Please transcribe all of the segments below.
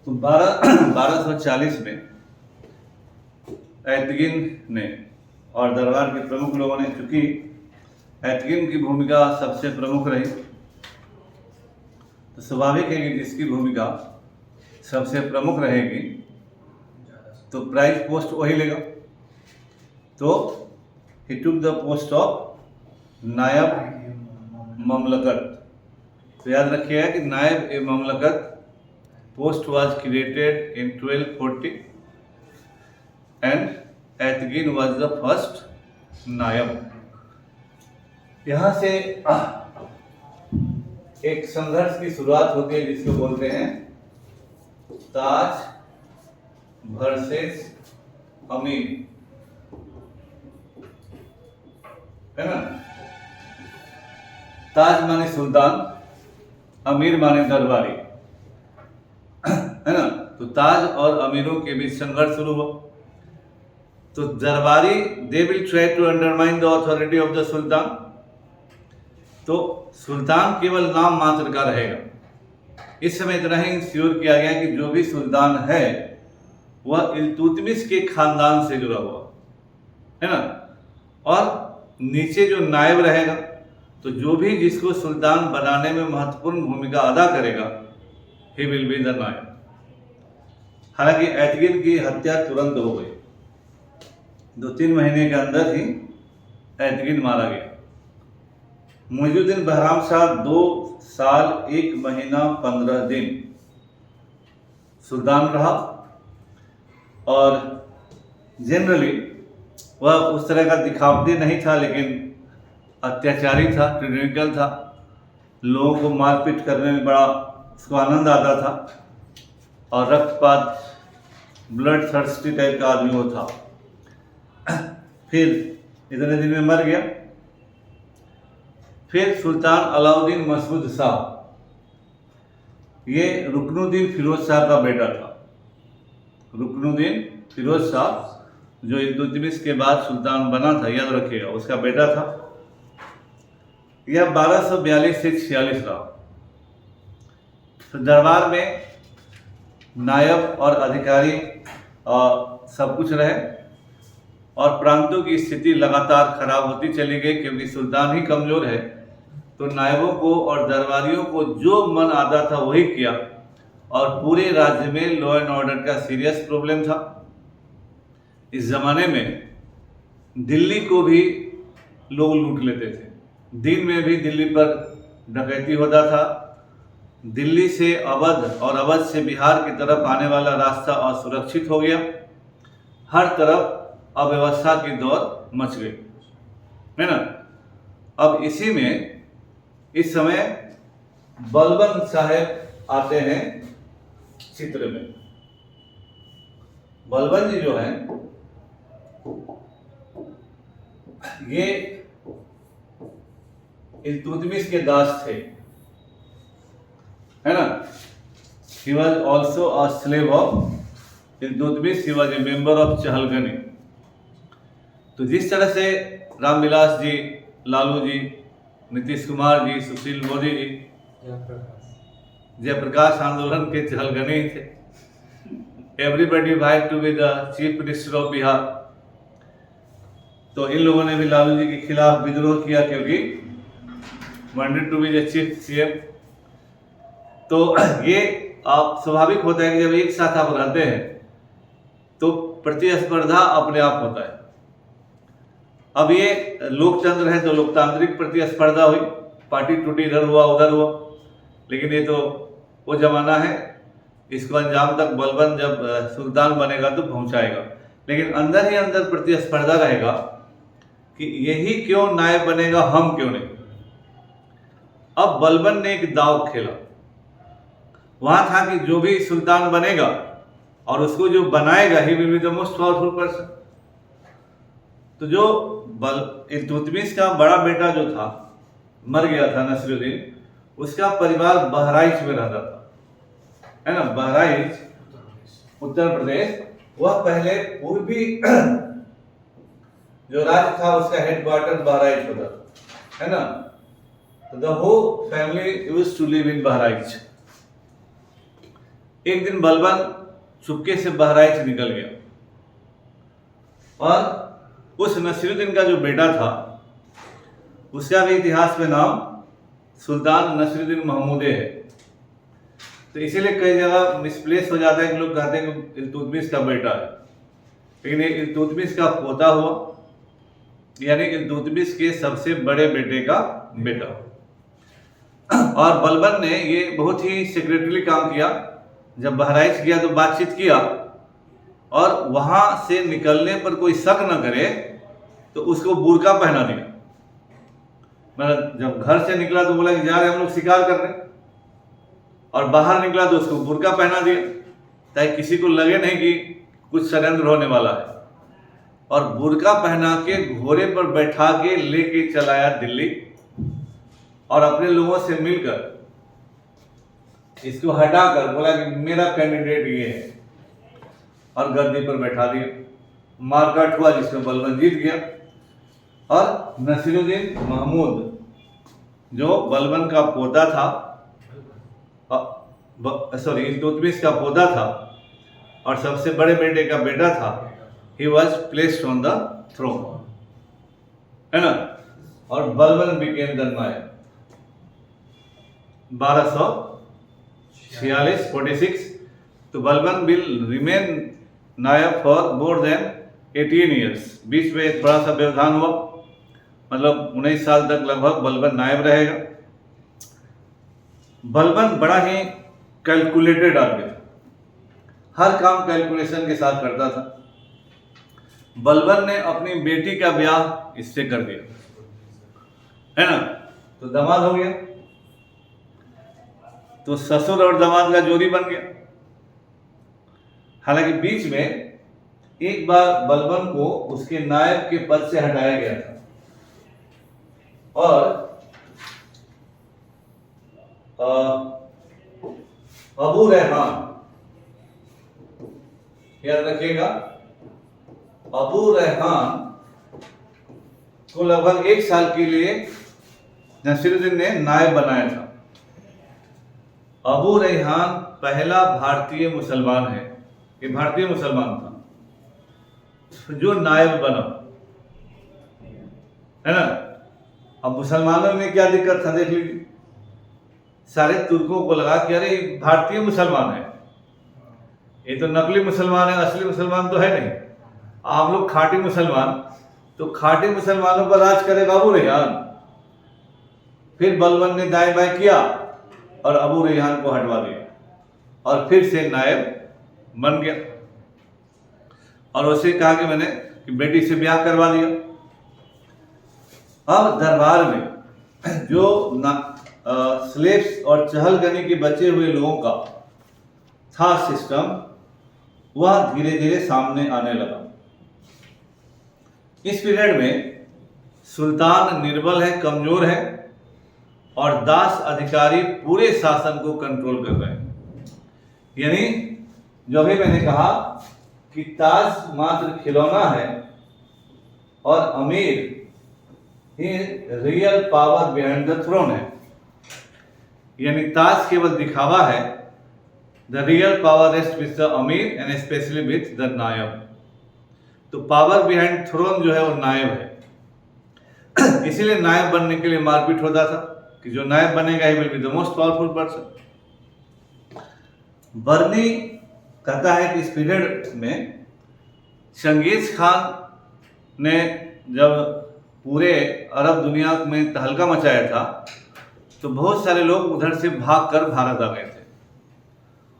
तो 1240 में एतगिन ने और दरबार के प्रमुख लोगों ने, चूंकि एतगिन की भूमिका सबसे प्रमुख रही, तो स्वाभाविक है कि जिसकी भूमिका सबसे प्रमुख रहेगी तो प्राइज पोस्ट वही लेगा। तो he took the post of नायब ममलकत। तो याद रखिएगा कि नायब ए ममलकत post was created in 1240 and Aitigin was the first नायब। यहाँ से एक संघर्ष की शुरुआत होती है जिसको बोलते हैं ताज वर्सेस अमीर, है ना। ताज माने सुल्तान, अमीर माने दरबारी, है ना। तो ताज और अमीरों के बीच संघर्ष शुरू हुआ। तो दरबारी they will try to undermine the authority of the sultan. तो सुल्तान केवल नाम मात्र का रहेगा। इस समय इतना ही इंश्योर किया गया कि जो भी सुल्तान है वह इल्तुतमिश के खानदान से जुड़ा हुआ है ना। और नीचे जो नायब रहेगा, तो जो भी जिसको सुल्तान बनाने में महत्वपूर्ण भूमिका अदा करेगा, ही विल बी द नायब। हालांकि एतगिन की हत्या तुरंत हो गई, 2-3 महीने के अंदर ही एतगिन मारा गया। मुइजुद्दीन बहराम शाह 2 साल 1 महीना 15 दिन सुल्तान रहा और जनरली वह उस तरह का दिखावटी नहीं था, लेकिन अत्याचारी था, टिरेनिकल था, लोगों को मारपीट करने में बड़ा उसको आनंद आता था और रक्तपात, ब्लड थर्स्टी टाइप का आदमी वो था। फिर इतने दिन में मर गया। फिर सुल्तान अलाउद्दीन मसूद शाह, ये रुकनुद्दीन फिरोज शाह का बेटा था। रुकनुद्दीन फिरोज शाह जो इल्तुतमिश के बाद सुल्तान बना था, याद रखिएगा, उसका बेटा था। यह 1242 से 46 रहा। तो दरबार में नायब और अधिकारी सब कुछ रहे और प्रांतों की स्थिति लगातार खराब होती चली गई, क्योंकि सुल्तान ही कमजोर है। तो नायबों को और दरबारियों को जो मन आता था वही किया और पूरे राज्य में लॉ एंड ऑर्डर का सीरियस प्रॉब्लम था। इस जमाने में दिल्ली को भी लोग लूट लेते थे। दिन में भी दिल्ली पर डकैती होता था। दिल्ली से अवध और अवध से बिहार की तरफ आने वाला रास्ता असुरक्षित हो गया। हर तरफ अव्यवस्था की दौर मच गई, है ना। अब इसी में इस समय बलबन साहब आते हैं चित्र में। बलबन जी जो हैं ये इल्तुतमिश के दास थे, है ना। He was also a slave of Iltutmish, he was a member of चहलगनी। तो जिस तरह से रामविलास जी, लालू जी, नीतीश कुमार जी, सुशील मोदी जी, जयप्रकाश आंदोलन के चहलगनी थे। Everybody want to be the chief minister of Bihar. तो इन लोगों ने भी लालू जी के खिलाफ विद्रोह किया, क्योंकि wanted to be the chief CM. तो ये आप स्वाभाविक होता है कि जब एक साथ आप रहते हैं तो प्रतिस्पर्धा अपने आप होता है। अब ये लोकतंत्र है तो लोकतांत्रिक प्रतिस्पर्धा हुई, पार्टी टूटी, इधर हुआ उधर हुआ। लेकिन ये तो वो जमाना है, इसको अंजाम तक बलबन जब सुल्तान बनेगा तो पहुंचाएगा। लेकिन अंदर ही अंदर प्रतिस्पर्धा रहेगा कि यही क्यों नायब बनेगा, हम क्यों नहीं। अब बलबन ने एक दाव खेला। वहां था कि जो भी सुल्तान बनेगा और उसको जो बनाएगा, ही will be the most powerful person. तो जो इल्तुतमिश का बड़ा बेटा जो था, मर गया था, नसीरुद्दीन, उसका परिवार बहराइच में रहता था, है ना। बहराइच उत्तर प्रदेश, वह पहले पूर्वी जो राज्य था उसका हेडक्वार्टर बहराइच होता था, है ना। तो the whole family used to live in Bahraich. एक दिन बलबन चुपके से बहराइच निकल गया और उस नसीरुद्दीन का जो बेटा था उसका भी इतिहास में नाम सुल्तान नसीरुद्दीन महमूदे है। तो इसीलिए कई जगह मिसप्लेस हो जाता है कि लोग कहते हैं कि इल्तुतमिश का बेटा है, लेकिन ये इल्तुतमिश का पोता हुआ, यानी इल्तुतमिश के सबसे बड़े बेटे का बेटा। और बलबन ने ये बहुत ही सीक्रेटली काम किया। जब बहराइच गया तो बातचीत किया और वहां से निकलने पर कोई शक न करे तो उसको बुर्का पहना दिया। मतलब जब घर से निकला तो बोला कि जा रहे हम लोग शिकार करने, और बाहर निकला तो उसको बुर्का पहना दिया ताकि किसी को लगे नहीं कि कुछ षड्यंत्र होने वाला है। और बुर्का पहना के घोड़े पर बैठा के लेके चलाया दिल्ली और अपने लोगों से मिलकर इसको हटाकर बोला कि मेरा कैंडिडेट ये है, और गद्दी पर बैठा दिया। मारकाट हुआ जिसमें बलबन जीत गया और नसीरुद्दीन महमूद जो बलबन का पोता था, सॉरी इल्तुतमिश का पोता था और सबसे बड़े बेटे का बेटा था, he was placed on the throne, है ना। और बलबन बिकेम द नायब। 1246 तो Balban will remain naib for more than 18 years. बीच में थोड़ा सा व्यवधान हुआ, मतलब 19 साल तक लगभग बलबन नायब रहेगा। बलबन बड़ा ही कैलकुलेटेड आदमी था, हर काम कैलकुलेशन के साथ करता था। बलबन ने अपनी बेटी का ब्याह इससे कर दिया, है ना, तो दामाद हो गया, तो ससुर और दामाद का जोड़ी बन गया। हालांकि बीच में एक बार बलबन को उसके नायब के पद से हटाया गया था और अबू रेहान, याद रखिएगा, अबू रेहान को लगभग 1 साल के लिए नसीरुद्दीन ने नायब बनाया था। अबू रेहान पहला भारतीय मुसलमान है, ये भारतीय मुसलमान था जो नायब बना, है ना। अब मुसलमानों में क्या दिक्कत था देख लीजिए, सारे तुर्कों को लगा कि अरे भारतीय मुसलमान है, ये तो नकली मुसलमान है, असली मुसलमान तो है नहीं, आप लोग खाटी मुसलमान, तो खाटी मुसलमानों पर राज करेगा अबू रेहान। फिर बलबन ने दाएं बाएं किया और अबू रेहान को हटवा दिया और फिर से नायब बन गया और उसे कहा कि मैंने कि बेटी से ब्याह करवा दिया। अब दरबार में जो स्लेव्स और चहलगनी के बचे हुए लोगों का था सिस्टम, वह धीरे धीरे सामने आने लगा। इस पीरियड में सुल्तान निर्बल है, कमजोर है और दास अधिकारी पूरे शासन को कंट्रोल कर रहे हैं। यानी जो भी मैंने कहा कि ताज मात्र खिलौना है और अमीर ही real power behind the throne है, यानी ताज केवल दिखावा है। The real power rest with the अमीर एंड स्पेशली विद द नायब। तो पावर बिहाइंड थ्रोन जो है वो नायब है। इसीलिए नायब बनने के लिए मारपीट होता था कि जो नायब बनेगा he will be the most powerful person. Barani कहता है कि इस पीरियड में चंगेज खान ने जब पूरे अरब दुनिया में तहलका मचाया था तो बहुत सारे लोग उधर से भागकर भारत आ गए थे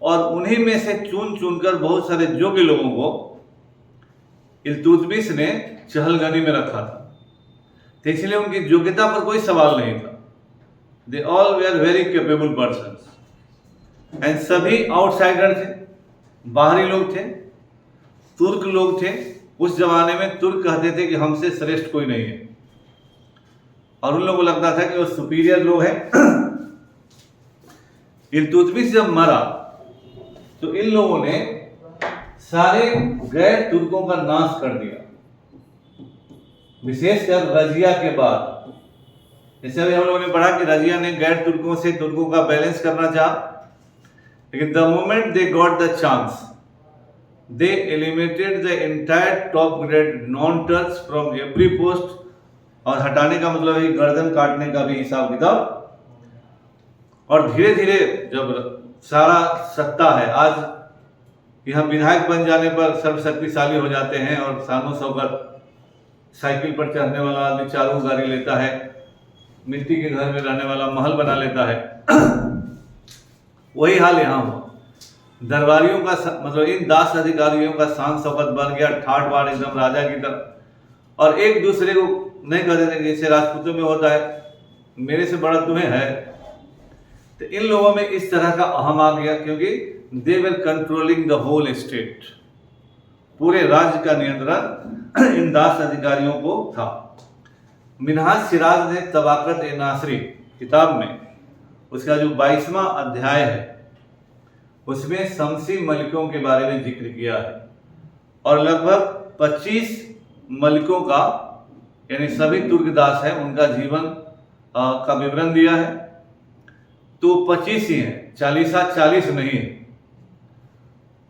और उन्हीं में से चुन चुनकर बहुत सारे योग्य लोगों को इल्तुतमिश ने चहलगनी में रखा था। तो इसलिए उनकी योग्यता पर कोई सवाल नहीं था। They all were very capable persons and सभी आउटसाइडर थे, बाहरी लोग थे, तुर्क लोग थे। उस जमाने में तुर्क कहते थे कि हमसे श्रेष्ठ कोई नहीं है और उन लोगों को लगता था कि वो सुपीरियर लोग हैं। इल्तुतमिश जब मरा तो इन लोगों ने सारे गैर तुर्कों का नाश कर दिया, विशेषकर रजिया के बाद। जैसे अभी हम लोगों ने पढ़ा कि रजिया ने गैर तुर्कों से तुर्कों का बैलेंस करना चाहा, लेकिन the moment they got the chance they eliminated the entire top grade non touch from every post. और हटाने का मतलब है गर्दन काटने का भी हिसाब किताब। और धीरे धीरे जब सारा सत्ता है, आज यहाँ विधायक बन जाने पर सर्वशक्तिशाली हो जाते हैं और सानू शौकत साइकिल पर चढ़ने वाला आदमी चारों गाड़ी लेता है, मिट्टी के घर में रहने वाला महल बना लेता है। वही हाल यहाँ हुआ। दरबारियों का मतलब इन दास अधिकारियों का शान शौकत बन गया, ठाट बाट एकदम राजा की तरह। और एक दूसरे को नहीं कहते थे, जैसे राजपूतों में होता है मेरे से बड़ा तुम्हें है। तो इन लोगों में इस तरह का अहम आ गया, क्योंकि दे वर कंट्रोलिंग द होल स्टेट। पूरे राज्य का नियंत्रण इन दास अधिकारियों को था। मिनहाज सिराज ने तबाकत ए नासरी किताब में उसका जो 22वां अध्याय है उसमें शमसी मलिकों के बारे में जिक्र किया है और लगभग 25 मलिकों का यानी सभी तुर्कदास है उनका जीवन का विवरण दिया है। तो 25 ही है, 40 नहीं है।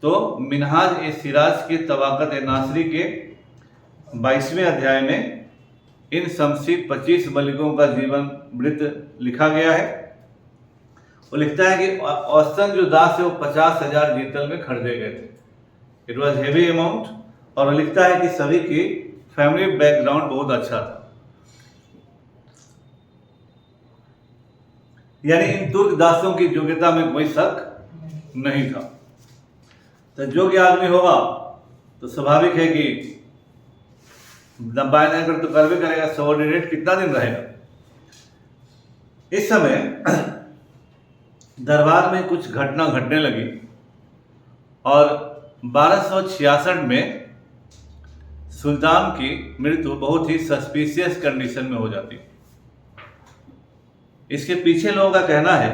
तो मिनहाज ए सिराज के तबाकत ए नासरी के 22वें अध्याय में इन शमसी 25 मलिकों का जीवन वृत्त लिखा गया है। वो लिखता है कि औसतन जो दास है वो 50,000 जीतल में खरीदे गए थे। It was heavy amount. और वो लिखता है कि सभी की फैमिली बैकग्राउंड बहुत अच्छा था, यानी इन तुर्क दासों की योग्यता में कोई शक नहीं था। तो योग्य आदमी होगा तो स्वाभाविक है कि दबाए नहीं कर तो कर भी करेगा। सबऑर्डिनेट कितना दिन रहेगा। इस समय दरबार में कुछ घटना घटने लगी और 1266 में सुल्तान की मृत्यु बहुत ही सस्पिशियस कंडीशन में हो जाती। इसके पीछे लोगों का कहना है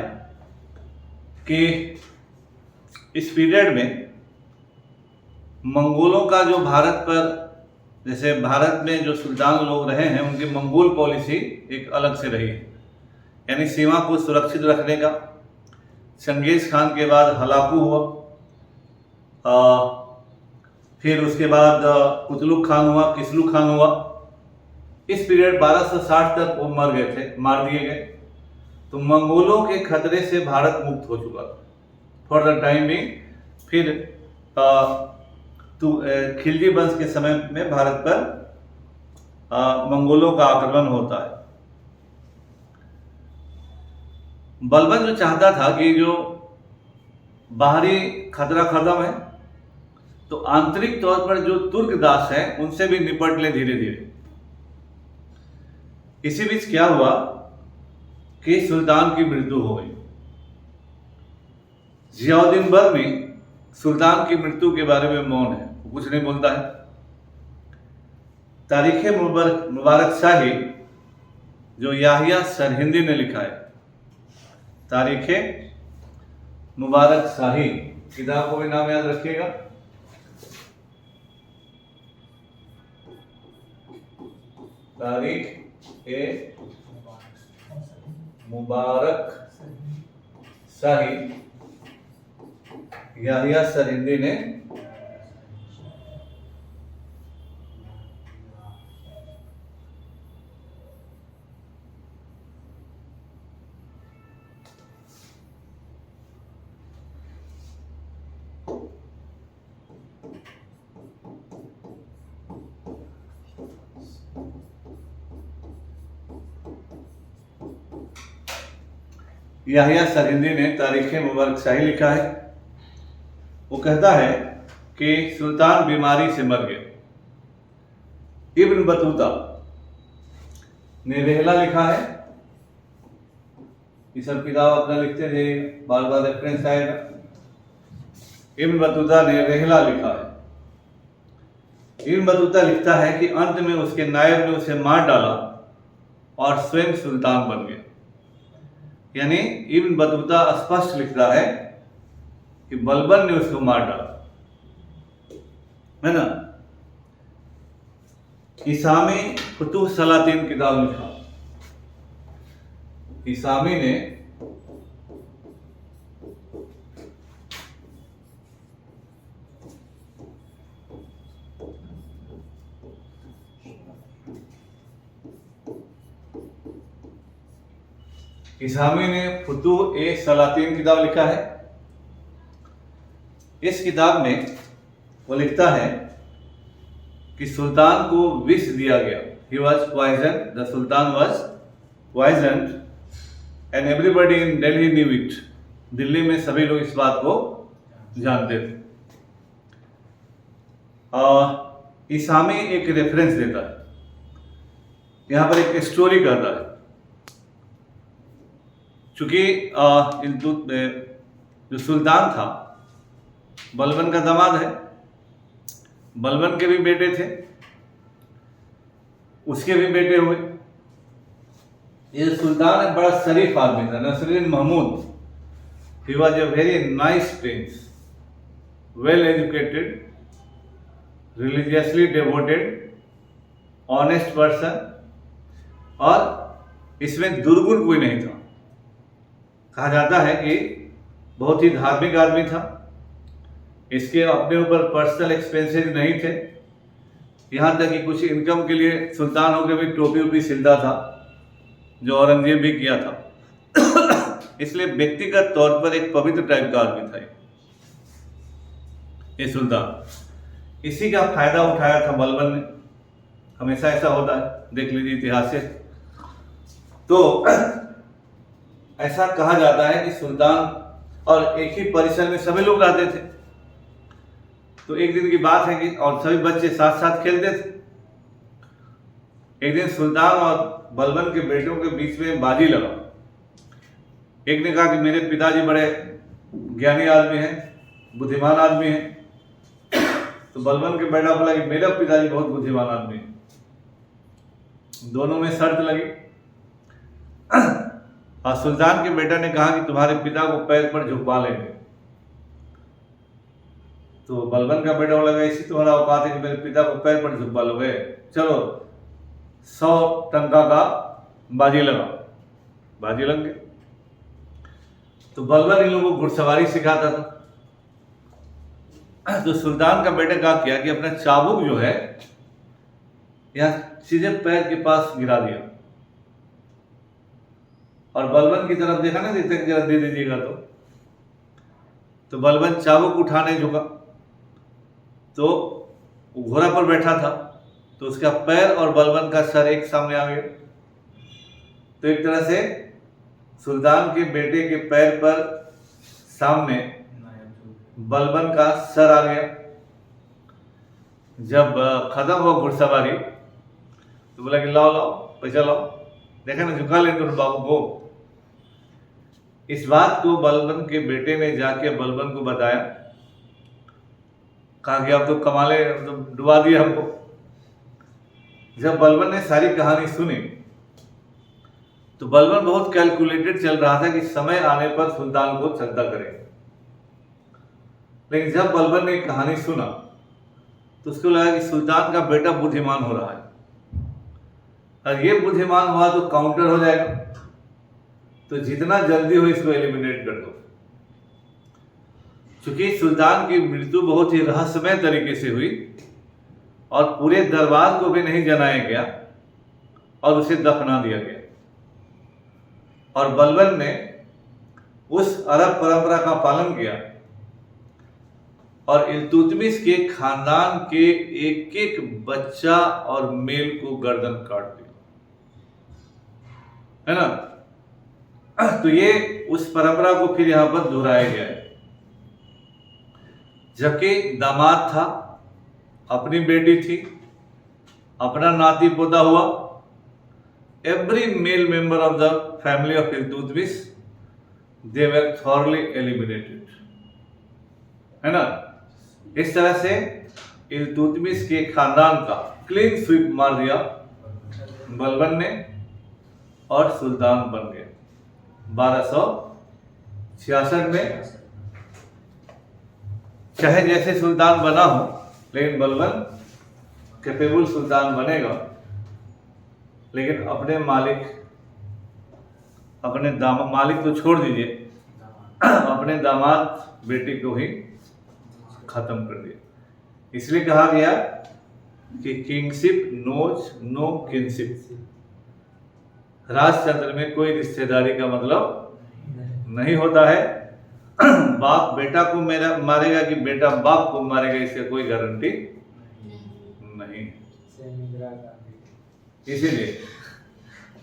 कि इस पीरियड में मंगोलों का जो भारत पर, जैसे भारत में जो सुल्तान लोग रहे हैं उनकी मंगोल पॉलिसी एक अलग से रही है, यानी सीमा को सुरक्षित रखने का। चंगेज खान के बाद हलाकू हुआ, फिर उसके बाद कुतलुक खान हुआ, किसलुक खान हुआ। इस पीरियड 1260 तक वो मर गए थे, मार दिए गए। तो मंगोलों के खतरे से भारत मुक्त हो चुका था फॉर द टाइम बिंग। फिर खिलजी वंश के समय में भारत पर मंगोलों का आक्रमण होता है। बलबन जो चाहता था कि जो बाहरी खतरा खत्म है तो आंतरिक तौर पर जो तुर्क दास है उनसे भी निपट ले धीरे धीरे। इसी बीच क्या हुआ कि सुल्तान की मृत्यु हो गई। जियाउद्दीन बर्मी सुल्तान की मृत्यु के बारे में मौन है, कुछ नहीं बोलता है। तारीख मुबारक शाही जो याहिया सरहिंदी ने लिखा है, तारीख मुबारक शाही किताब को भी नाम याद रखिएगा। तारीख ए मुबारक शाही याहिया सरहिंदी ने याहिया सरहिंदी ने तारीख मुबारक शाही लिखा है। वो कहता है कि सुल्तान बीमारी से मर गए। इब्न बतूता ने रहला लिखा है। ये सब किताब अपना लिखते थे, बार बार रेफरेंस आएगा। इब्न बतूता ने रहला लिखा है। इब्न बतूता लिखता है कि अंत में उसके नायब ने उसे मार डाला और स्वयं सुल्तान बन गया। यानी इब्न बतूता स्पष्ट लिखता है कि बलबन ने उसको मार डाला, है ना। इसामी फुतुह सलातीन किताब लिखा। इसामी ने इसामी ने फुतूह ए सलातीन किताब लिखा है। इस किताब में वो लिखता है कि सुल्तान को विष दिया गया। He was poisoned, the Sultan was poisoned and everybody in Delhi knew it. Delhi में सभी लोग इस बात को जानते थे। इसामी एक रेफरेंस देता है, यहाँ पर एक स्टोरी करता है। चूंकि जो सुल्तान था बलबन का दामाद है, बलबन के भी बेटे थे, उसके भी बेटे हुए। ये सुल्तान एक बड़ा शरीफ आदमी था, Nasiruddin Mahmud. He was a very nice prince, well educated, religiously devoted, honest person, और इसमें दुर्गुण कोई नहीं था। कहा जाता है कि बहुत ही धार्मिक आदमी था। इसके अपने ऊपर पर्सनल एक्सपेंसेस नहीं थे, यहाँ तक कि कुछ इनकम के लिए सुल्तान होकर भी टोपी वोपी सिलता था, जो औरंगजेब भी किया था। इसलिए व्यक्तिगत तौर पर एक पवित्र टाइप का आदमी था ये सुल्तान। इसी का फायदा उठाया था बलबन ने। हमेशा ऐसा होता है, देख लीजिए इतिहास से। तो ऐसा कहा जाता है कि सुल्तान और एक ही परिसर में सभी लोग रहते थे। तो एक दिन की बात है कि और सभी बच्चे साथ साथ खेलते थे। एक दिन सुल्तान और बलबन के बेटों के बीच में बाजी लगा। एक ने कहा कि मेरे पिताजी बड़े ज्ञानी आदमी हैं, बुद्धिमान आदमी हैं। तो बलबन के बेटा बोला कि मेरा पिताजी बहुत बुद्धिमान आदमी है। दोनों में शर्त लगी। और सुल्तान के बेटा ने कहा कि तुम्हारे पिता को पैर पर झुकवा लेंगे। तो बलबन का बेटा बोला ऐसी तुम्हारा औकात है कि मेरे पिता को पैर पर झुकवा लोगे, चलो 100 टंका का बाजी लगा। बाजी लग गई। तो बलबन इन लोगों को घुड़सवारी सिखाता था। तो सुल्तान का बेटा क्या किया कि अपना चाबुक जो है यहाँ सीधे पैर के पास गिरा दिया, और बलबन की तरफ देखा ना, देखते कि जरा दे दीजिएगा। तो बलबन चाबुक उठाने झुका, तो घोड़ा पर बैठा था, तो उसका पैर और बलबन का सर एक सामने आ गया। तो एक तरह से सुल्तान के बेटे के पैर पर सामने बलबन का सर आ गया। जब खत्म हुआ घुड़सवारी तो बोला कि लाओ लाओ पैसा लाओ, देखा ना झुका लेंगे तो बाबू को। इस बात को बलबन के बेटे ने जाके बलबन को बताया। कहा कि अब तो कमाले, तो डुबा दिया हमको। जब बलबन ने सारी कहानी सुनी तो बलबन बहुत कैलकुलेटेड चल रहा था कि समय आने पर सुल्तान को सजदा करेंगे। लेकिन जब बलबन ने कहानी सुना तो उसको लगा कि सुल्तान का बेटा बुद्धिमान हो रहा है, और ये बुद्धिमान हुआ तो काउंटर हो जाएगा, तो जितना जल्दी हो इसको एलिमिनेट कर दो। चूंकि सुल्तान की मृत्यु बहुत ही रहस्यमय तरीके से हुई और पूरे दरबार को भी नहीं जलाया गया और उसे दफना दिया गया, और बलबन ने उस अरब परंपरा का पालन किया और इल्तुतमिश के खानदान के एक एक बच्चा और मेल को गर्दन काट दिया, है ना। तो ये उस परंपरा को फिर यहां पर दोहराया गया है। जबकि दामाद था, अपनी बेटी थी, अपना नाती पोता हुआ, every male member of the family of Iltutmish, they were thoroughly eliminated, है ना। इस तरह से इल्तुतमिश के खानदान का क्लीन स्वीप मार दिया बलबन ने और सुल्तान बन गए 1266 में। चाहे जैसे सुल्तान बना हो, लेकिन बलबन कैपेबल सुल्तान बनेगा, लेकिन अपने मालिक तो छोड़ दीजिए, अपने दामाद बेटी को ही खत्म कर दिया। इसलिए कहा गया कि किंगशिप नोज नो किंगशिप, राजतंत्र में कोई रिश्तेदारी का मतलब नहीं होता है। बाप बेटा को मारेगा कि बेटा बाप को मारेगा, इससे कोई गारंटी नहीं। इसीलिए